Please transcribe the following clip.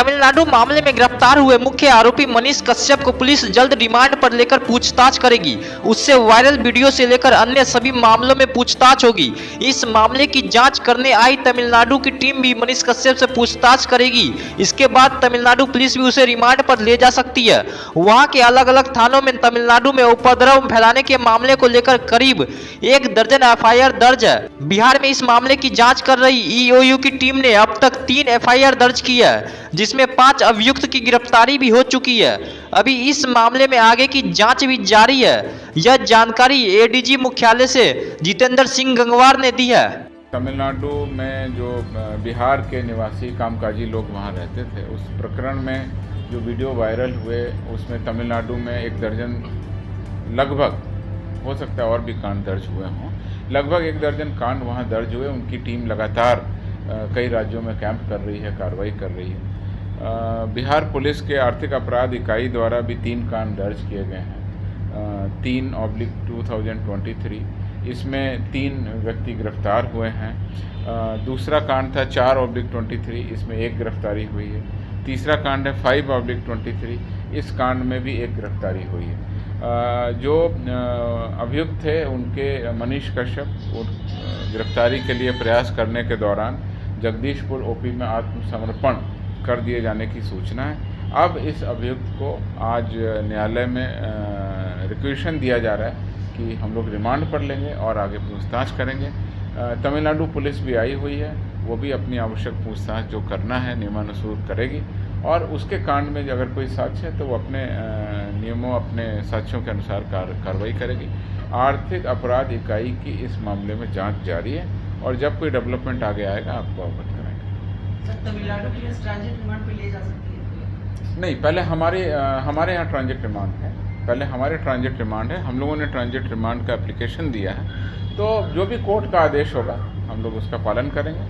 तमिलनाडु मामले में गिरफ्तार हुए मुख्य आरोपी मनीष कश्यप को पुलिस जल्द रिमांड पर लेकर पूछताछ करेगी। उससे वायरल वीडियो से लेकर अन्य सभी मामलों में पूछताछ होगी। इस मामले की जांच करने आई तमिलनाडु की टीम भी मनीष कश्यप से पूछताछ करेगी। इसके बाद तमिलनाडु पुलिस भी उसे रिमांड पर ले जा सकती है। वहां के अलग अलग थानों में तमिलनाडु में उपद्रव फैलाने के मामले को लेकर करीब 1 दर्जन एफआईआर दर्ज है। बिहार में इस मामले की जांच कर रही ईओयू की टीम ने अब तक 3 एफआईआर दर्ज की है, जिसमें 5 अभियुक्त की गिरफ्तारी भी हो चुकी है। अभी इस मामले में आगे की जांच भी जारी है। यह जानकारी एडीजी मुख्यालय से जितेंद्र सिंह गंगवार ने दी है। तमिलनाडु में जो बिहार के निवासी कामकाजी लोग वहाँ रहते थे, उस प्रकरण में जो वीडियो वायरल हुए उसमें तमिलनाडु में 1 दर्जन लगभग, हो सकता है और भी कांड दर्ज हुए हों, लगभग 1 दर्जन कांड वहाँ दर्ज हुए। उनकी टीम लगातार कई राज्यों में कैंप कर रही है, कार्रवाई कर रही है। बिहार पुलिस के आर्थिक अपराध इकाई द्वारा भी 3 कांड दर्ज किए गए हैं। 3/2023 इसमें 3 व्यक्ति गिरफ्तार हुए हैं। दूसरा कांड था 4/23, इसमें 1 गिरफ्तारी हुई है। तीसरा कांड है 5/23, इस कांड में भी 1 गिरफ्तारी हुई है। जो अभियुक्त थे उनके मनीष कश्यप गिरफ्तारी के लिए प्रयास करने के दौरान जगदीशपुर ओपी में आत्मसमर्पण कर दिए जाने की सूचना है। अब इस अभियुक्त को आज न्यायालय में रिक्वेशन दिया जा रहा है कि हम लोग रिमांड पर लेंगे और आगे पूछताछ करेंगे। तमिलनाडु पुलिस भी आई हुई है, वो भी अपनी आवश्यक पूछताछ जो करना है नियमानुसार करेगी और उसके कांड में अगर कोई साक्ष्य है तो वो अपने नियमों, अपने साक्ष्यों के अनुसार कार्रवाई करेगी। आर्थिक अपराध इकाई की इस मामले में जांच जारी है और जब कोई डेवलपमेंट आगे आएगा आपको अवगत कराएंगे। Sir, Tamil Nadu police transit remand पे ले जा सकती है? नहीं, पहले हमारे यहाँ ट्रांजिट रिमांड है। पहले हमारे ट्रांजिट रिमांड है। हम लोगों ने ट्रांजिट रिमांड का एप्लीकेशन दिया है, तो जो भी कोर्ट का आदेश होगा हम लोग उसका पालन करेंगे।